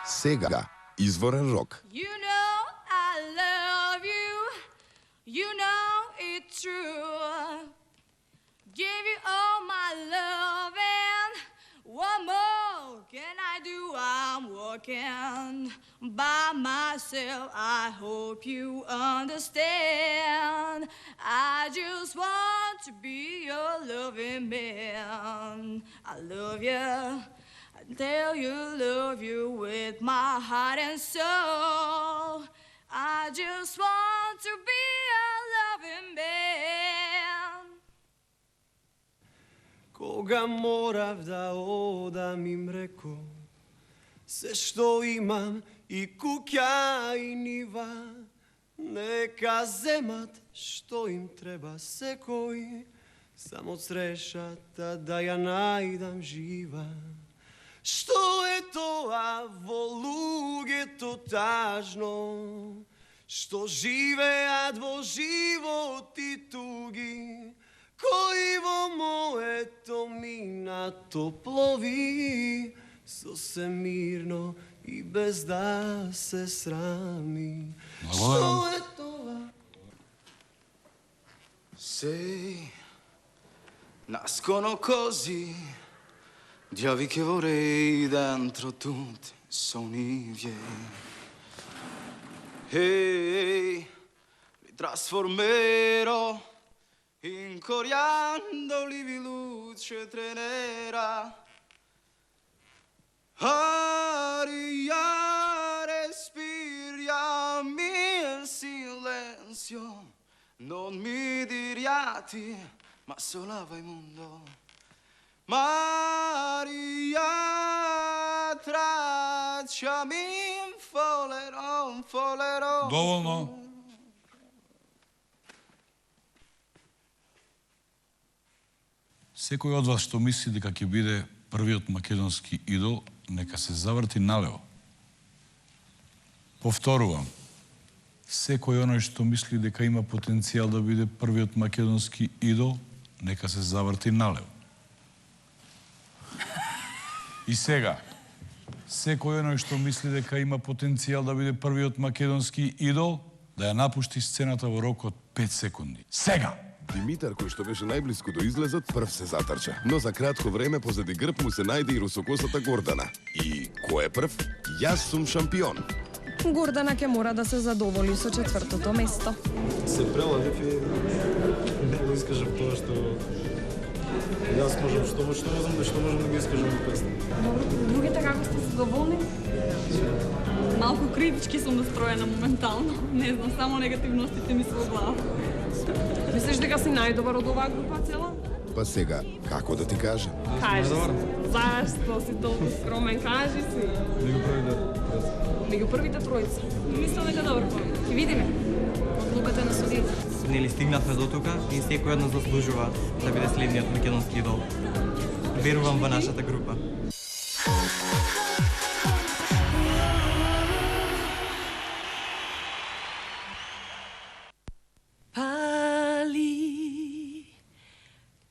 Сега изворен рок. You know I love you. You know it's true. Give you all my love and what more can I do? I'm working by myself. I hope you understand. I just want to be your loving man. I love you. I tell you, love you with my heart and soul. I just want to be your loving man. Кога морав да одам им реко, се што имам и куќа и нива, нека земат што им треба секој, само срешата да ја најдам жива. Што е тоа во луѓето тажно, што живеат во животи туги, кои во моето минато плови, сосем мирно и без да се срами. Што е тоа? Sei nascono così di avi che vorrei dentro tutti sono i miei. E li trasformerò in coriandoli luce trenera. Aria, respiriamo il silenzio, non mi diriati, ma solava il mondo. Maria, tracciami in folerò. Доволно. Секој од вас што мисли дека ќе биде првиот македонски идол, нека се заврти налево. Повторувам. Секој оној што мисли дека има потенцијал да биде првиот македонски идол, нека се заврти налево. И сега, секој оној што мисли дека има потенцијал да биде првиот македонски идол, да ја напушти сцената во рок од 5 секунди. Сега! Димитар, кој што беше најблиску до излезот, прв се затрча. Но за кратко време позади грб му се најде и русокосата Гордана. И кој е прв? Јас сум шампион. Гордана ќе мора да се задоволи со 4-то место. Се преладив и не го искажам тоа што јас можам, што можам да ги искажам во песна. Добро, другите како сте задоволни? Малку критички сум настроена моментално. Не знам, само негативностите ми се во глава. Мислиш дека си најдобар од оваа група цела? Па сега, како да ти кажам? Кажи си. Зашто си толку скромен, кажи си. Меѓу првите тројца. Мислам дека добро. Ќе видиме. Одлуката на судиите. Нели стигнавме до тука и секој од нас заслужува да биде следниот македонски идол. Верувам во нашата група. Пали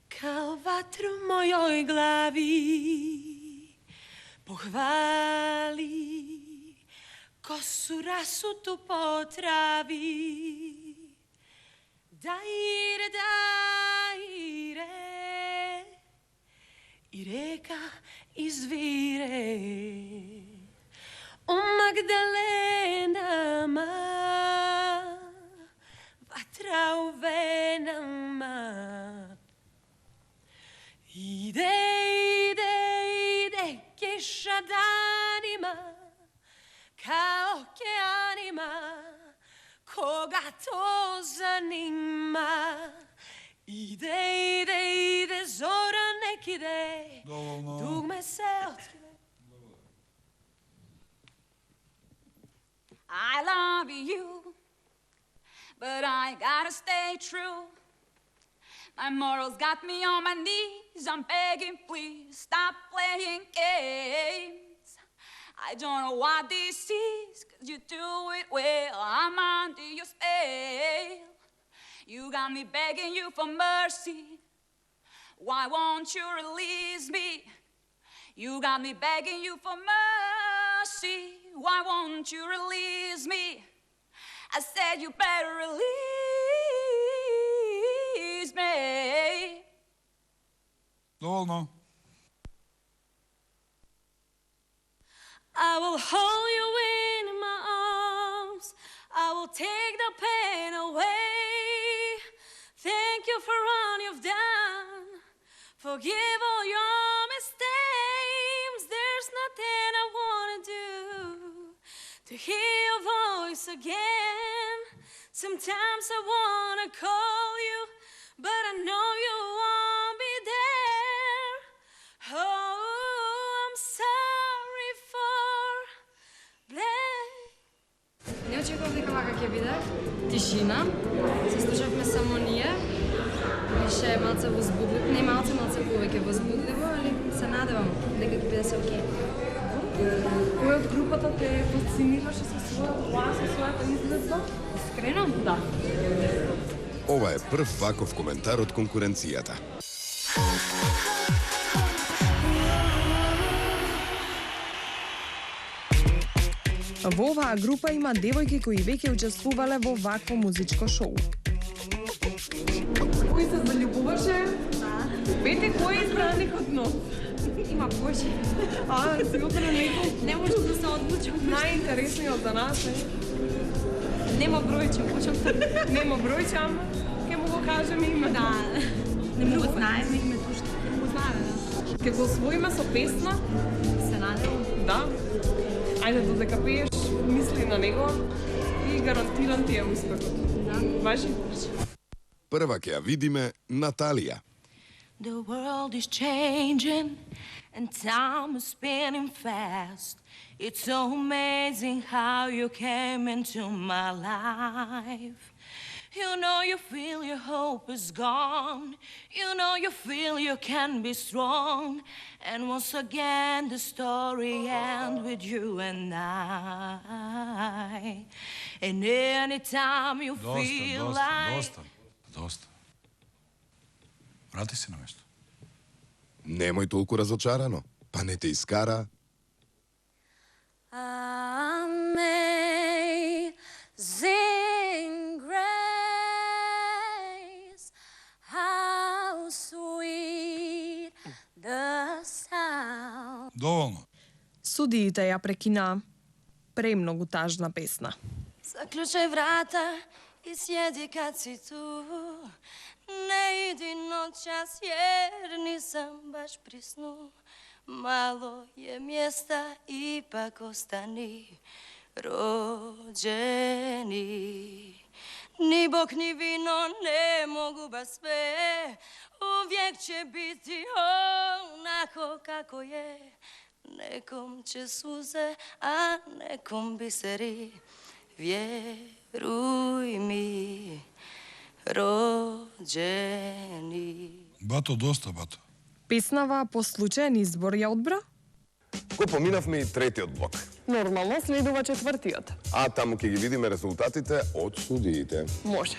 као ватра у мојој глави, похвали косу расуту потрави. Дајре, дајре, и река извире. О Магдалена, ватра у венама. Иде, иде, иде, кеша данима, као ке анима. Koga to zanima. Ide, ide, ide, zora nek ide. Dugme se otkrive. I love you, but I gotta stay true. My morals got me on my knees. I'm begging, please stop playing games. I don't know what this is, 'cause you do it well. I'm under your spell. You got me begging you for mercy. Why won't you release me? You got me begging you for mercy. won't you release me? I said you better release me. Доволно. I will hold you in my arms. I will take the pain away. Thank you for all you've done. Forgive all your mistakes. There's nothing I wanna do to hear your voice again. Sometimes I wanna call you, but I know you won't be there. Oh, I'm sorry for blame. Не очекував дека вака ќе биде. Тишина. Се слушавме само ние. Беше малце возбудливо, не малце повеќе возбудливо, али се надевам дека ќе биде се окей. Кој од групата те фасцинираше со својот глас, со својата изгледба? Искрено? Да. Ова е прв ваков коментар од конкуренцијата. Во оваа група има девојки кои веќе учествувале во вакво музичко шоу. Кој се заљубуваше? Бете, кој избра некој дно? Има Божи. Си утре некој? Не можам да се одлучам. Најинтересниот за нас е? Нема бројче, почам да... Нема бројче, ама ке му го кажеме име. Да. Не му го знаеме името уште. Не му знаеме, да. Ке го освоиме со песна? Се надевам. Да. Ајде, додека пееш, мисли на него и гарантиран ти е успехот. Да. Важи? Прва ќе ја видиме Наталија. The world is changing and time is spinning fast. It's so amazing how you came into my life. You know you feel your hope is gone. You know you feel you can be strong. And once again the story ends with you and I. And anytime you feel like... Доста. Врати се на место. Немој толку разочарано, па не те искара. Amazing grace, how sweet the sound. Доволно. Судиите ја прекинаа. Премногу тажна песна. Заклучај врата и сједи кад си ту. Не иди ночас jer nisam baš pri snu. Malo je mjesta, ipak ostani rođeni. Ni bok ni vino ne mogu baš sve. Uvijek će biti onako kako je. Nekom će suze, a nekom biseri. Vjeruj mi, rođeni. Бато, доста, бато. Песнава по случаен избор ја одбра? Го поминавме и третиот блок. Нормално следува четвртиот. А таму ќе ги видиме резултатите од судиите. Може.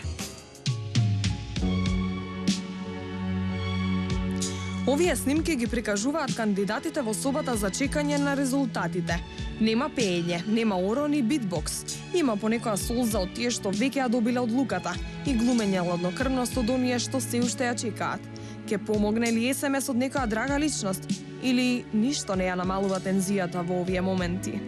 Овие снимки ги прикажуваат кандидатите во собата за чекање на резултатите. Нема пеење, нема оро ни битбокс. Има понекоја солза од тие што веќе ја добиле одлуката и глумење ладнокрвност од оние што се уште ја чекаат. Ке помогне ли СМС од некоја драга личност или ништо не ја намалува тензијата во овие моменти?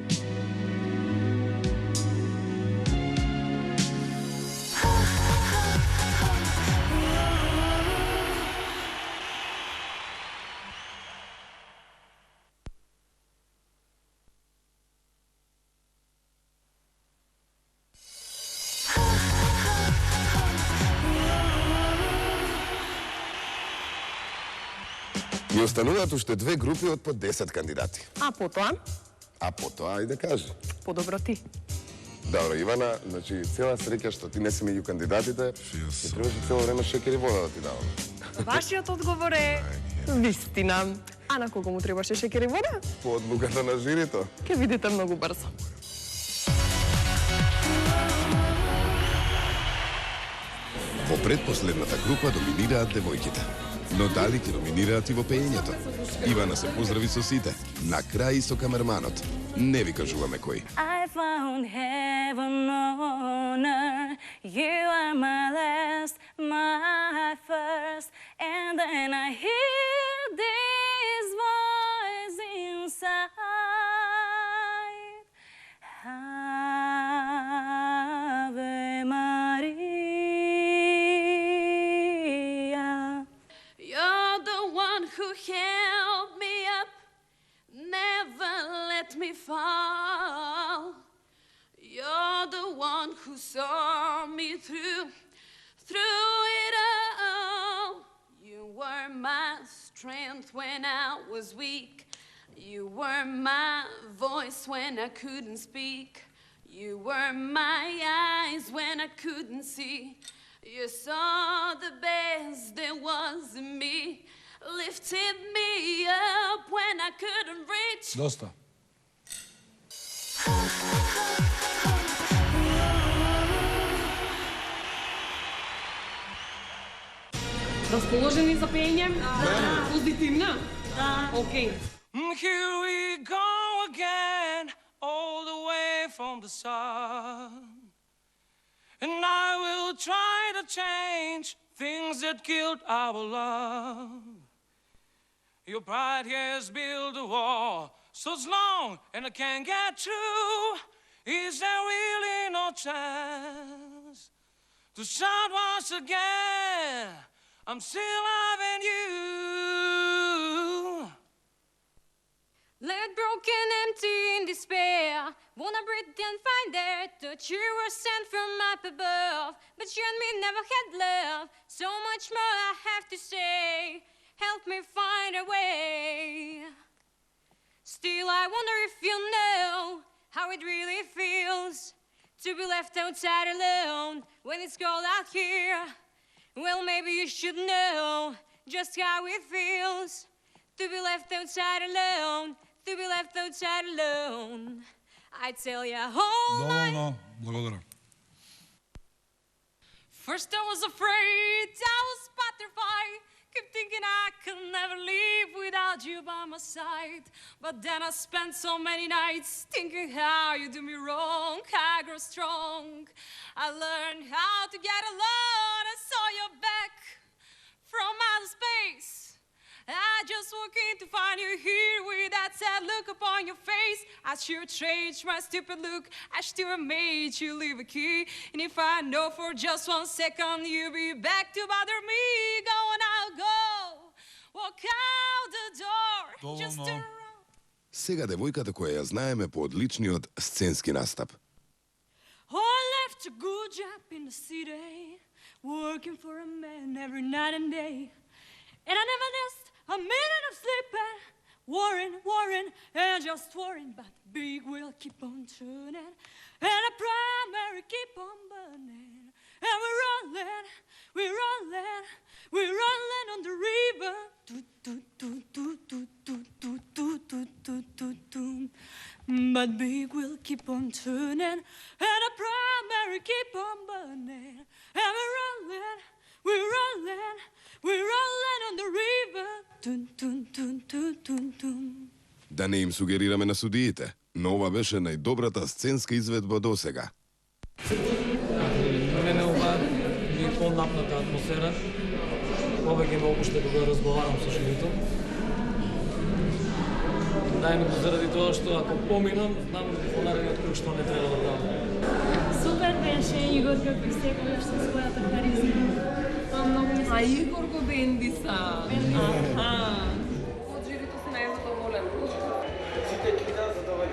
И остануваат уште две групи од по 10 кандидати. А потоа? А потоа, ајде кажи. Подобро ти. Добро, Ивана, значи цела среќа што ти не си меѓу кандидатите, ќе требаше цело време шекер и вода да ти давам. Вашиот одговор е вистина. А на кого му требаше шекер и вода? По одлуката на жирито. Ке видите многу брзо. Во предпоследната група доминираат девојките. Но дали ќе доминираат и во пеењето? Ивана се поздрави со сите, на крај и со камерманот. Не ви кажуваме кој. I found heaven on earth. You are my last, my first. And then I hear this voice inside. Ave Maria. You're the one who held me up, never let me fall. You're the one who saw me through it all. You were my strength when I was weak. You were my voice when I couldn't speak. You were my eyes when I couldn't see. You saw the best there was in me, lifted me up when I couldn't reach. Доста. Расположени за пење? Да. Позитивно? Да. Окей. Here we go again, all the way from the sun. And I will try to change things that killed our love. Your pride has built a wall so long and I can't get through. Is there really no chance to start once again? I'm still loving you. Let broken, empty in despair. Wanna breathe and find there that you were sent from up above. But you and me never had love. So much more I have to say. Help me find a way. Still I wonder if you know how it really feels to be left outside alone when it's cold out here. Well, maybe you should know just how it feels to be left outside alone. To be left outside alone. I tell you, hold my... Доволно, благодарам. First I was afraid, I was petrified. Kept thinking I could never live without you by my side. But then I spent so many nights thinking how you do me wrong. I grew strong. I learned how to get alone. I saw your back from outer space. I just walked in to find you here with that sad look upon your face. I should change my stupid look. I should have made you leave a key. And if I know for just 1 second you'll be back to bother me, go and I'll go. Walk out the door. Just to... Сега девојката која ја знаеме по одличниот сценски настап. Oh, I left a good job in the city, working for a man every night and day. And I never missed a minute of sleeping, worrying, and just worrying. But the big wheel keep on turning, and the primary keep on burning. And we're rolling on the river. But big wheel keep on turning, and the primary keep on burning. And we're rolling on the river. Да не им сугерираме на судиите, но ова беше најдобрата сценска изведба досега. Мене ова ми понапната атмосфера. Повеќе ме опушта кога разговарам со живото. Најмногу заради тоа што ако поминам, знам во наредниот круг што не треба да правам. Супер беше Игор, како и секогаш со својата харизма. Многу ми се... А Игор го бендиса. Аха. Од живото си најзадоволен. Сите ќе да задоволен.